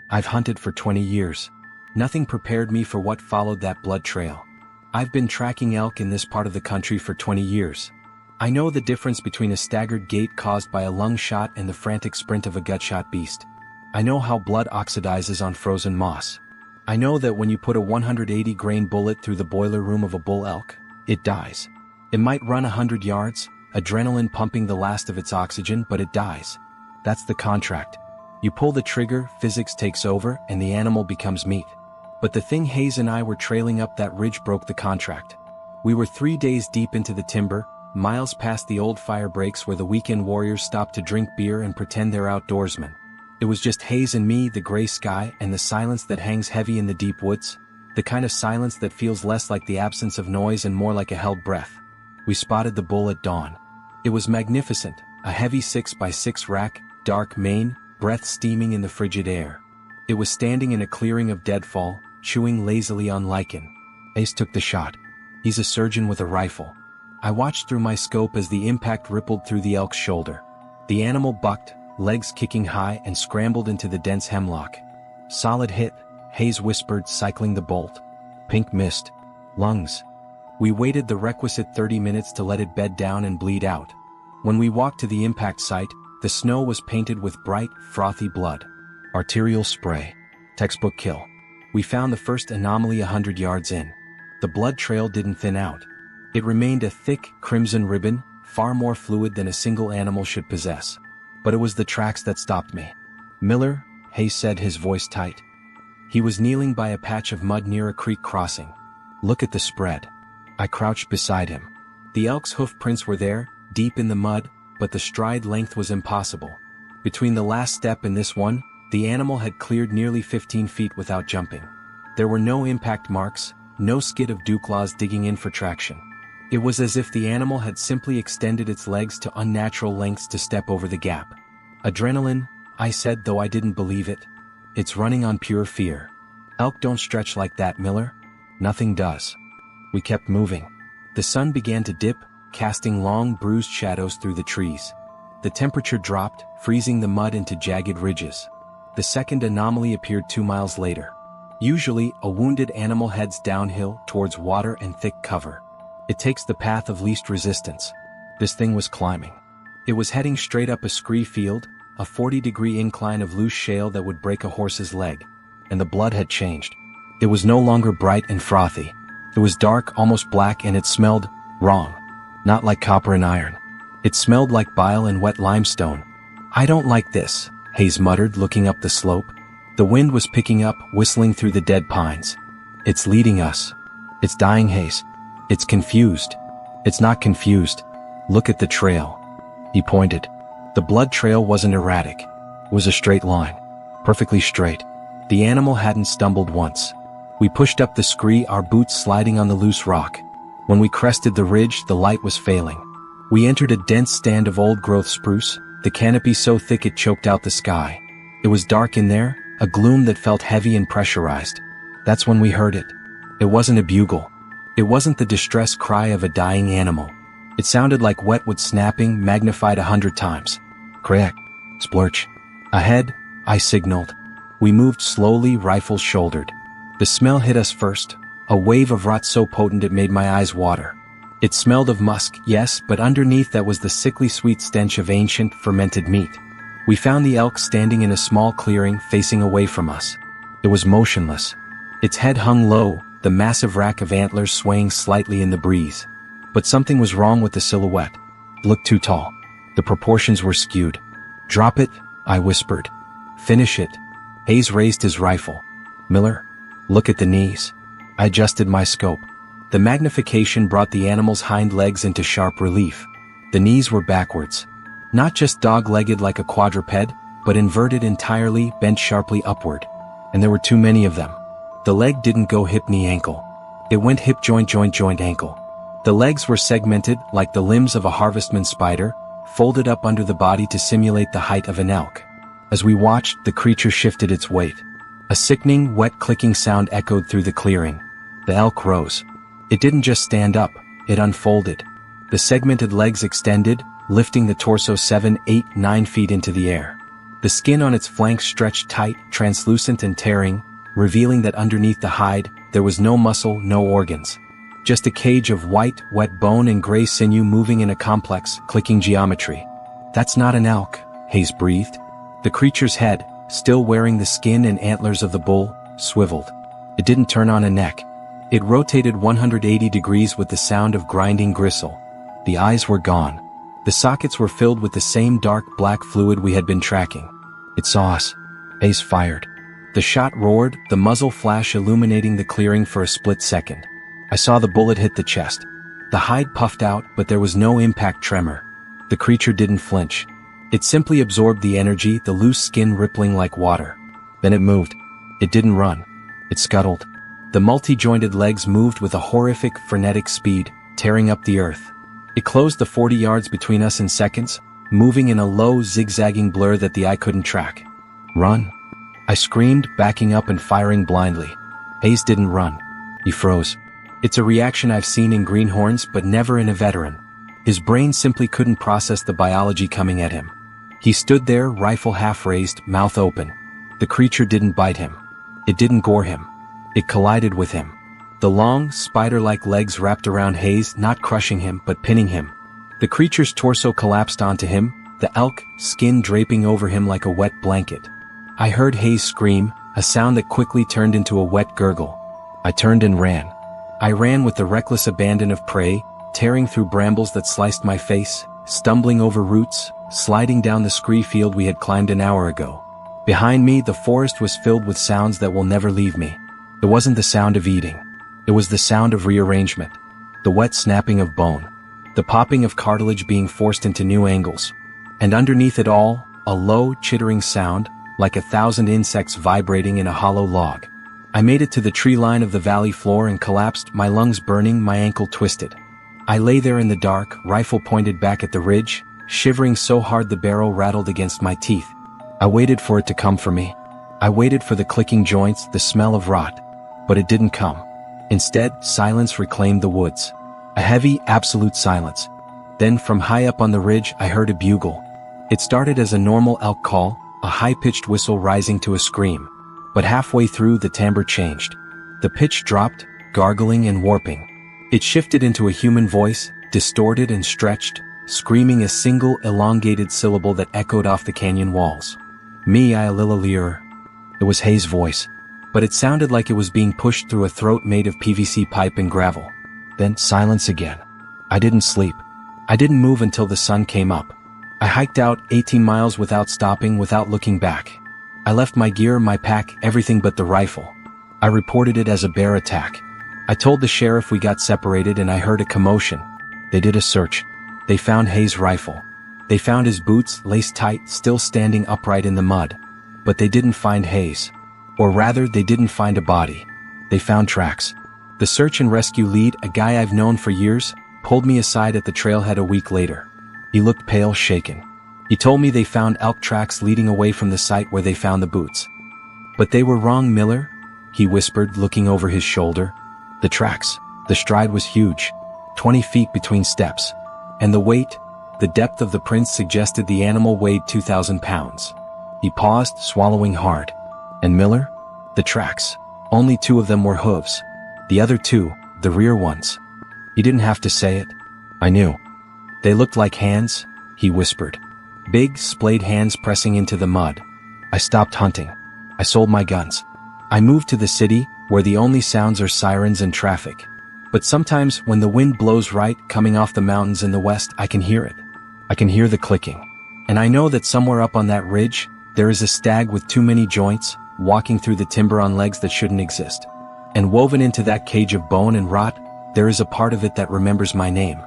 I've hunted for 20 years. Nothing prepared me for what followed that blood trail. I've been tracking elk in this part of the country for 20 years. I know the difference between a staggered gait caused by a lung shot and the frantic sprint of a gutshot beast. I know how blood oxidizes on frozen moss. I know that when you put a 180-grain bullet through the boiler room of a bull elk, it dies. It might run 100 yards, adrenaline pumping the last of its oxygen, but it dies. That's the contract. You pull the trigger, physics takes over, and the animal becomes meat. But the thing Hayes and I were trailing up that ridge broke the contract. We were 3 days deep into the timber, miles past the old fire breaks where the weekend warriors stop to drink beer and pretend they're outdoorsmen. It was just Hayes and me, the gray sky, and the silence that hangs heavy in the deep woods, the kind of silence that feels less like the absence of noise and more like a held breath. We spotted the bull at dawn. It was magnificent, a heavy 6x6 rack, dark mane, breath steaming in the frigid air. It was standing in a clearing of deadfall, chewing lazily on lichen. Ace took the shot. He's a surgeon with a rifle. I watched through my scope as the impact rippled through the elk's shoulder. The animal bucked, legs kicking high, and scrambled into the dense hemlock. Solid hit, Hayes whispered, cycling the bolt. Pink mist. Lungs. We waited the requisite 30 minutes to let it bed down and bleed out. When we walked to the impact site, the snow was painted with bright, frothy blood. Arterial spray. Textbook kill. We found the first anomaly 100 yards in. The blood trail didn't thin out. It remained a thick, crimson ribbon, far more fluid than a single animal should possess. But it was the tracks that stopped me. Miller, Hayes said, his voice tight. He was kneeling by a patch of mud near a creek crossing. Look at the spread. I crouched beside him. The elk's hoof prints were there, deep in the mud, but the stride length was impossible. Between the last step and this one, the animal had cleared nearly 15 feet without jumping. There were no impact marks, no skid of dew claws digging in for traction. It was as if the animal had simply extended its legs to unnatural lengths to step over the gap. Adrenaline, I said, though I didn't believe it. It's running on pure fear. Elk don't stretch like that, Miller. Nothing does. We kept moving. The sun began to dip, casting long, bruised shadows through the trees. The temperature dropped, freezing the mud into jagged ridges. The second anomaly appeared 2 miles later. Usually, a wounded animal heads downhill towards water and thick cover. It takes the path of least resistance. This thing was climbing. It was heading straight up a scree field, a 40-degree incline of loose shale that would break a horse's leg. And the blood had changed. It was no longer bright and frothy. It was dark, almost black, and it smelled wrong. Not like copper and iron. It smelled like bile and wet limestone. I don't like this, Hayes muttered, looking up the slope. The wind was picking up, whistling through the dead pines. It's leading us. It's dying, Hayes. It's confused. It's not confused. Look at the trail. He pointed. The blood trail wasn't erratic. It was a straight line. Perfectly straight. The animal hadn't stumbled once. We pushed up the scree, our boots sliding on the loose rock. When we crested the ridge, the light was failing. We entered a dense stand of old-growth spruce, the canopy so thick it choked out the sky. It was dark in there, a gloom that felt heavy and pressurized. That's when we heard it. It wasn't a bugle. It wasn't the distress cry of a dying animal. It sounded like wetwood snapping, magnified 100 times. Crack. Splurch. Ahead, I signaled. We moved slowly, rifles shouldered. The smell hit us first, a wave of rot so potent it made my eyes water. It smelled of musk, yes, but underneath that was the sickly sweet stench of ancient, fermented meat. We found the elk standing in a small clearing, facing away from us. It was motionless. Its head hung low, the massive rack of antlers swaying slightly in the breeze. But something was wrong with the silhouette. It looked too tall. The proportions were skewed. Drop it, I whispered. Finish it. Hayes raised his rifle. Miller, look at the knees. I adjusted my scope. The magnification brought the animal's hind legs into sharp relief. The knees were backwards. Not just dog-legged like a quadruped, but inverted entirely, bent sharply upward. And there were too many of them. The leg didn't go hip, knee, ankle. It went hip, joint, joint, joint, ankle. The legs were segmented, like the limbs of a harvestman spider, folded up under the body to simulate the height of an elk. As we watched, the creature shifted its weight. A sickening, wet clicking sound echoed through the clearing. The elk rose. It didn't just stand up, it unfolded. The segmented legs extended, lifting the torso 7, 8, 9 feet into the air. The skin on its flanks stretched tight, translucent and tearing, revealing that underneath the hide, there was no muscle, no organs. Just a cage of white, wet bone and gray sinew moving in a complex, clicking geometry. "That's not an elk," Hayes breathed. The creature's head, still wearing the skin and antlers of the bull, swiveled. It didn't turn on a neck. It rotated 180 degrees with the sound of grinding gristle. The eyes were gone. The sockets were filled with the same dark black fluid we had been tracking. It saw us. Hayes fired. The shot roared, the muzzle flash illuminating the clearing for a split second. I saw the bullet hit the chest. The hide puffed out, but there was no impact tremor. The creature didn't flinch. It simply absorbed the energy, the loose skin rippling like water. Then it moved. It didn't run. It scuttled. The multi-jointed legs moved with a horrific, frenetic speed, tearing up the earth. It closed the 40 yards between us in seconds, moving in a low, zigzagging blur that the eye couldn't track. "Run!" I screamed, backing up and firing blindly. Hayes didn't run. He froze. It's a reaction I've seen in greenhorns, but never in a veteran. His brain simply couldn't process the biology coming at him. He stood there, rifle half-raised, mouth open. The creature didn't bite him. It didn't gore him. It collided with him. The long, spider-like legs wrapped around Hayes, not crushing him, but pinning him. The creature's torso collapsed onto him, the elk, skin draping over him like a wet blanket. I heard Hayes scream, a sound that quickly turned into a wet gurgle. I turned and ran. I ran with the reckless abandon of prey, tearing through brambles that sliced my face, stumbling over roots, sliding down the scree field we had climbed an hour ago. Behind me, the forest was filled with sounds that will never leave me. It wasn't the sound of eating. It was the sound of rearrangement. The wet snapping of bone. The popping of cartilage being forced into new angles. And underneath it all, a low, chittering sound, like 1,000 insects vibrating in a hollow log. I made it to the tree line of the valley floor and collapsed, my lungs burning, my ankle twisted. I lay there in the dark, rifle pointed back at the ridge, shivering so hard the barrel rattled against my teeth. I waited for it to come for me. I waited for the clicking joints, the smell of rot. But it didn't come. Instead, silence reclaimed the woods. A heavy, absolute silence. Then from high up on the ridge, I heard a bugle. It started as a normal elk call, a high-pitched whistle rising to a scream. But halfway through, the timbre changed. The pitch dropped, gargling and warping. It shifted into a human voice, distorted and stretched, screaming a single, elongated syllable that echoed off the canyon walls. Me-I-a-lil-a-leer. It was Hayes' voice. But it sounded like it was being pushed through a throat made of PVC pipe and gravel. Then silence again. I didn't sleep. I didn't move until the sun came up. I hiked out 18 miles without stopping, without looking back. I left my gear, my pack, everything but the rifle. I reported it as a bear attack. I told the sheriff we got separated and I heard a commotion. They did a search. They found Hayes' rifle. They found his boots, laced tight, still standing upright in the mud. But they didn't find Hayes. Or rather, they didn't find a body. They found tracks. The search and rescue lead, a guy I've known for years, pulled me aside at the trailhead a week later. He looked pale, shaken. He told me they found elk tracks leading away from the site where they found the boots. "But they were wrong, Miller," he whispered, looking over his shoulder. "The tracks. The stride was huge. 20 feet between steps. And the weight, the depth of the prints suggested the animal weighed 2,000 pounds. He paused, swallowing hard. And Miller? The tracks. Only 2 of them were hooves. The other 2, the rear ones. He didn't have to say it. I knew. They looked like hands," he whispered. "Big, splayed hands pressing into the mud." I stopped hunting. I sold my guns. I moved to the city, where the only sounds are sirens and traffic. But sometimes, when the wind blows right, coming off the mountains in the west, I can hear it. I can hear the clicking. And I know that somewhere up on that ridge, there is a stag with too many joints, walking through the timber on legs that shouldn't exist. And woven into that cage of bone and rot, there is a part of it that remembers my name.